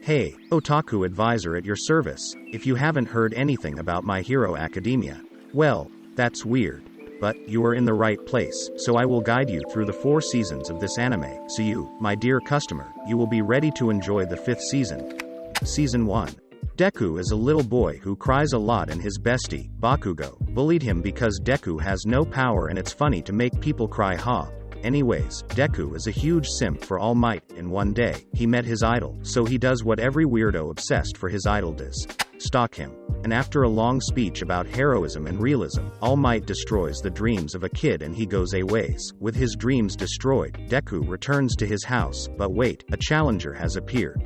Hey, Otaku advisor at your service. If you haven't heard anything about My Hero Academia, well, that's weird. But you are in the right place, so I will guide you through the 4 seasons of this anime, so you, my dear customer, you will be ready to enjoy the 5th season. Season 1. Deku is a little boy who cries a lot and his bestie, Bakugo, bullied him because Deku has no power and it's funny to make people cry ha. Anyways, Deku is a huge simp for All Might, and one day, he met his idol, so he does what every weirdo obsessed for his idol does. Stalk him. And after a long speech about heroism and realism, All Might destroys the dreams of a kid and he goes a-ways. With his dreams destroyed, Deku returns to his house, but wait, a challenger has appeared.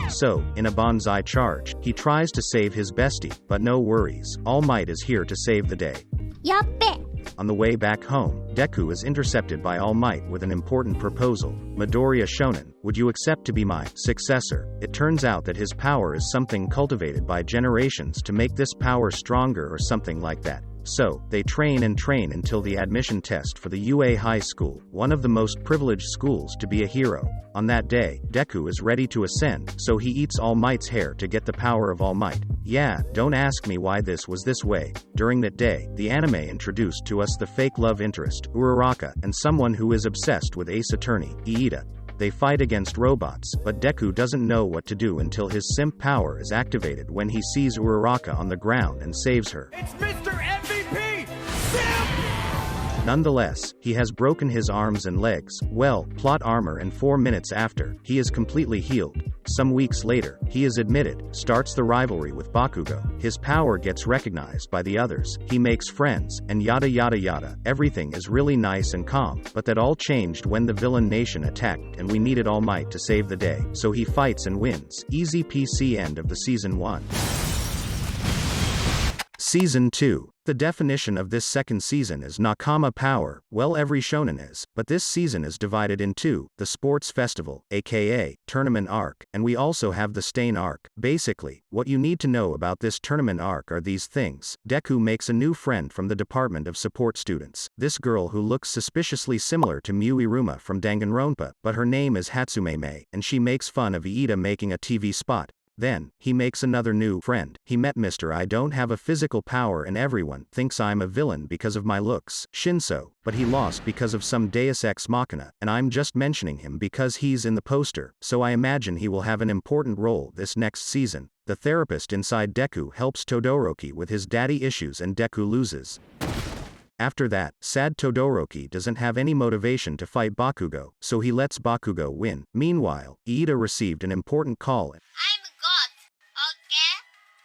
So, in a bonsai charge, he tries to save his bestie, but no worries, All Might is here to save the day. Yappe! On the way back home, Deku is intercepted by All Might with an important proposal. Midoriya Shonen, would you accept to be my successor? It turns out that his power is something cultivated by generations to make this power stronger or something like that. So, they train and train until the admission test for the UA High School, one of the most privileged schools to be a hero. On that day, Deku is ready to ascend, so he eats All Might's hair to get the power of All Might. Yeah, don't ask me why this was this way. During that day, the anime introduced to us the fake love interest, Uraraka, and someone who is obsessed with Ace Attorney, Iida. They fight against robots, but Deku doesn't know what to do until his simp power is activated when he sees Uraraka on the ground and saves her. It's Mr. MVP! Simp! Nonetheless, he has broken his arms and legs, well, plot armor, and 4 minutes after, he is completely healed. Some weeks later, he is admitted, starts the rivalry with Bakugo, his power gets recognized by the others, he makes friends, and yada yada yada. Everything is really nice and calm, but that all changed when the villain nation attacked and we needed All Might to save the day, so he fights and wins. Easy PC. End of the Season 1. Season 2. The definition of this second season is Nakama power. Well, every shonen is, but this season is divided in 2, the sports festival, aka tournament arc, and we also have the stain arc. Basically, what you need to know about this tournament arc are these things. Deku makes a new friend from the Department of Support Students, this girl who looks suspiciously similar to Miu Iruma from Danganronpa, but her name is Hatsume Mei, and she makes fun of Iida making a TV spot. Then, he makes another new friend. He met Mr. I don't have a physical power and everyone thinks I'm a villain because of my looks, Shinso, but he lost because of some deus ex machina, and I'm just mentioning him because he's in the poster, so I imagine he will have an important role this next season. The therapist inside Deku helps Todoroki with his daddy issues and Deku loses. After that, sad Todoroki doesn't have any motivation to fight Bakugo, so he lets Bakugo win. Meanwhile, Iida received an important call.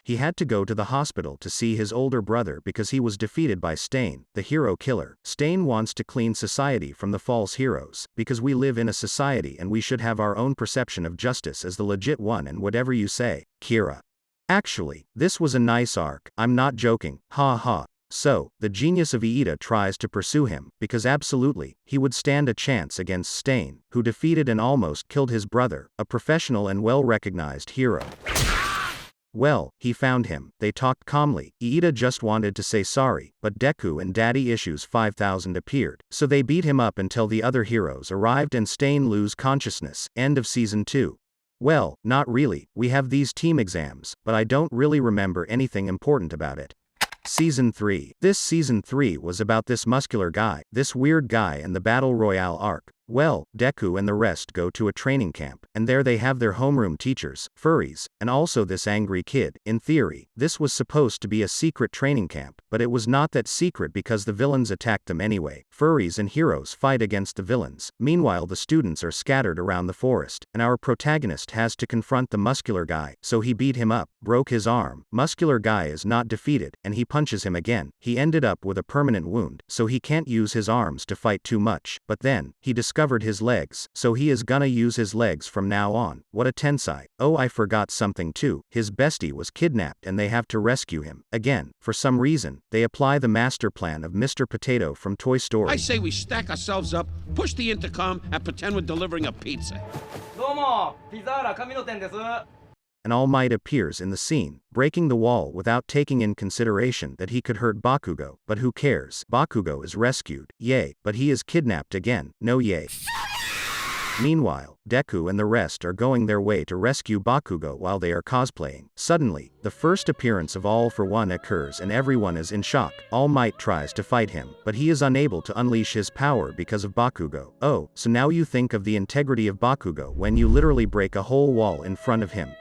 He had to go to the hospital to see his older brother because he was defeated by Stain, the hero killer. Stain wants to clean society from the false heroes, because we live in a society and we should have our own perception of justice as the legit one and whatever you say, Kira. Actually, this was a nice arc, I'm not joking, ha ha. So, the genius of Iida tries to pursue him, because absolutely, he would stand a chance against Stain, who defeated and almost killed his brother, a professional and well-recognized hero. Well, he found him, they talked calmly, Iida just wanted to say sorry, but Deku and Daddy Issues 5000 appeared, so they beat him up until the other heroes arrived and Stain lose consciousness. End of Season 2. Well, not really, we have these team exams, but I don't really remember anything important about it. Season 3. This Season 3 was about this muscular guy, this weird guy and the Battle Royale arc. Well, Deku and the rest go to a training camp, and there they have their homeroom teachers, furries, and also this angry kid. In theory, this was supposed to be a secret training camp, but it was not that secret because the villains attacked them anyway. Furries and heroes fight against the villains. Meanwhile, the students are scattered around the forest, and our protagonist has to confront the muscular guy, so he beat him up, broke his arm. Muscular guy is not defeated, and he punches him again. He ended up with a permanent wound, so he can't use his arms to fight too much, but then, he discovered his legs, so he is gonna use his legs from now on. What a tensai. Oh, I forgot something too. His bestie was kidnapped and they have to rescue him. Again, for some reason, they apply the master plan of Mr. Potato from Toy Story. I say we stack ourselves up, push the intercom, and pretend we're delivering a pizza. And All Might appears in the scene, breaking the wall without taking in consideration that he could hurt Bakugo, but who cares? Bakugo is rescued, yay, but he is kidnapped again, no yay. Meanwhile, Deku and the rest are going their way to rescue Bakugo while they are cosplaying. Suddenly, the first appearance of All for One occurs and everyone is in shock. All Might tries to fight him, but he is unable to unleash his power because of Bakugo. Oh, so now you think of the integrity of Bakugo when you literally break a whole wall in front of him.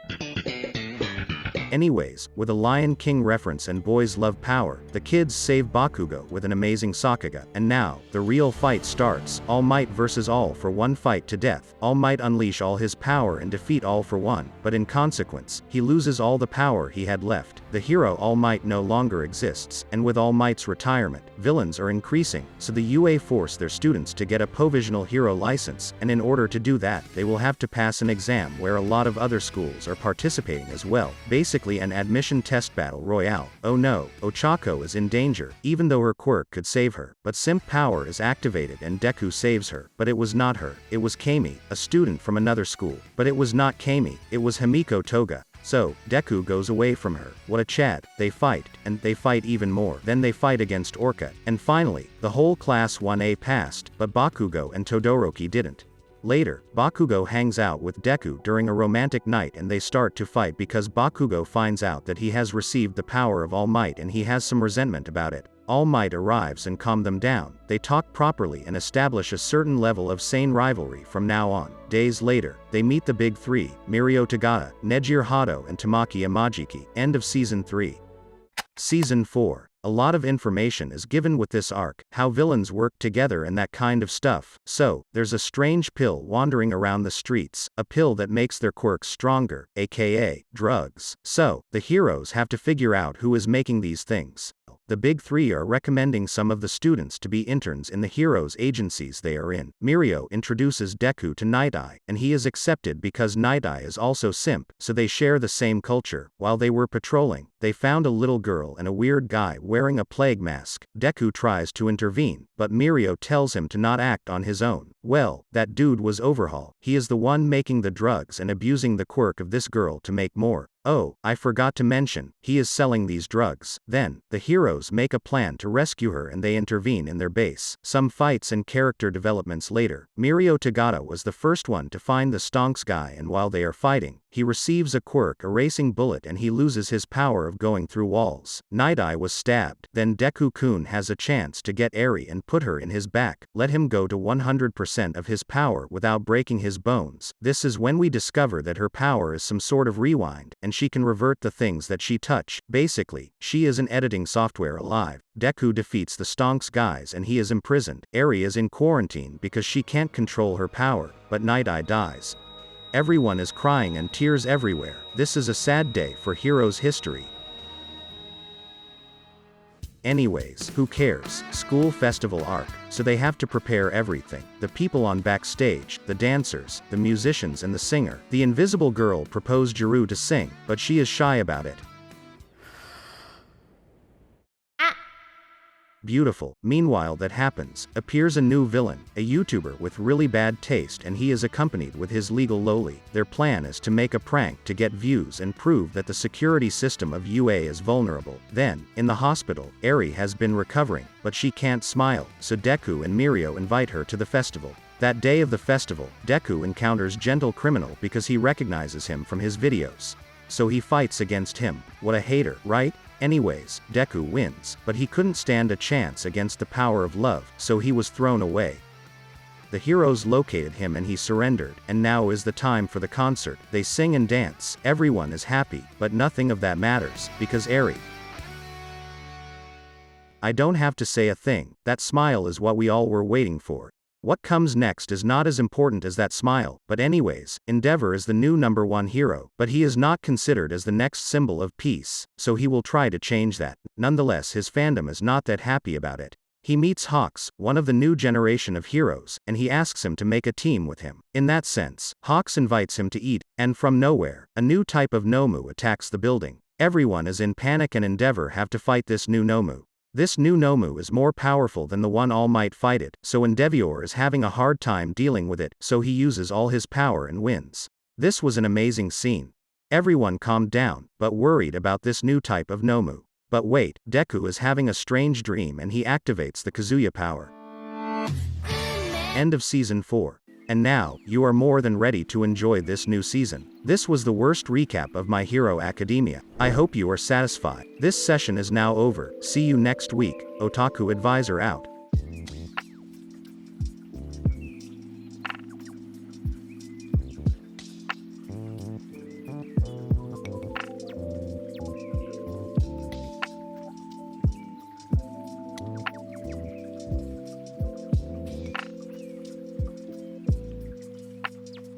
Anyways, with a Lion King reference and boys love power, the kids save Bakugo with an amazing Sakuga. And now, the real fight starts. All Might versus All for One fight to death. All Might unleash all his power and defeat All for One, but in consequence, he loses all the power he had left. The hero All Might no longer exists, and with All Might's retirement, villains are increasing, so the UA force their students to get a provisional hero license, and in order to do that, they will have to pass an exam where a lot of other schools are participating as well. Basically an admission test battle royale. Oh no, Ochako is in danger, even though her quirk could save her, but simp power is activated and Deku saves her, but it was not her, it was Kami, a student from another school, but it was not Kami, it was Himiko Toga. So, Deku goes away from her. What a Chad. They fight, and they fight even more. Then they fight against Orca, and finally, the whole class 1A passed, but Bakugo and Todoroki didn't. Later, Bakugo hangs out with Deku during a romantic night and they start to fight because Bakugo finds out that he has received the power of All Might and he has some resentment about it. All Might arrives and calm them down. They talk properly and establish a certain level of sane rivalry from now on. Days later, they meet the big three, Mirio Tagata, Nejiro Hado and Tamaki Imajiki. End of Season 3. Season 4. A lot of information is given with this arc, how villains work together and that kind of stuff. So, there's a strange pill wandering around the streets, a pill that makes their quirks stronger, aka, drugs. So, the heroes have to figure out who is making these things. The big three are recommending some of the students to be interns in the heroes' agencies they are in. Mirio introduces Deku to Night Eye, and he is accepted because Night Eye is also simp, so they share the same culture. While they were patrolling, they found a little girl and a weird guy wearing a plague mask. Deku tries to intervene, but Mirio tells him to not act on his own. Well, that dude was Overhaul. He is the one making the drugs and abusing the quirk of this girl to make more. Oh, I forgot to mention, he is selling these drugs. Then, the heroes make a plan to rescue her and they intervene in their base. Some fights and character developments later. Mirio Tagata was the first one to find the Stonks guy and while they are fighting, he receives a quirk erasing bullet and he loses his power of going through walls. Night Eye was stabbed. Then Deku-kun has a chance to get Eri and put her in his back, let him go to 100% of his power without breaking his bones. This is when we discover that her power is some sort of rewind, and she can revert the things that she touch. Basically, she is an editing software alive. Deku defeats the Stonks guys and he is imprisoned. Eri is in quarantine because she can't control her power, but Night Eye dies. Everyone is crying and tears everywhere. This is a sad day for heroes' history. Anyways, who cares? School festival arc, so they have to prepare everything. The people on backstage, the dancers, the musicians and the singer. The invisible girl proposed Jiru to sing, but she is shy about it. Beautiful. Meanwhile that happens, appears a new villain, a YouTuber with really bad taste and he is accompanied with his legal loli. Their plan is to make a prank to get views and prove that the security system of UA is vulnerable. Then, in the hospital, Eri has been recovering, but she can't smile, so Deku and Mirio invite her to the festival. That day of the festival, Deku encounters Gentle Criminal because he recognizes him from his videos. So he fights against him. What a hater, right? Anyways, Deku wins, but he couldn't stand a chance against the power of love, so he was thrown away. The heroes located him and he surrendered, and now is the time for the concert. They sing and dance, everyone is happy, but nothing of that matters, because Eri. I don't have to say a thing, that smile is what we all were waiting for. What comes next is not as important as that smile, but anyways, Endeavor is the new #1 hero, but he is not considered as the next symbol of peace, so he will try to change that. Nonetheless, his fandom is not that happy about it. He meets Hawks, one of the new generation of heroes, and he asks him to make a team with him. In that sense, Hawks invites him to eat, and from nowhere, a new type of Nomu attacks the building. Everyone is in panic and Endeavor have to fight this new Nomu. This new Nomu is more powerful than the one All Might fighted, so Endeavor is having a hard time dealing with it, so he uses all his power and wins. This was an amazing scene. Everyone calmed down, but worried about this new type of Nomu. But wait, Deku is having a strange dream and he activates the Kazuya power. End of Season 4. And now, you are more than ready to enjoy this new season. This was the worst recap of My Hero Academia. I hope you are satisfied. This session is now over. See you next week. Otaku Advisor out.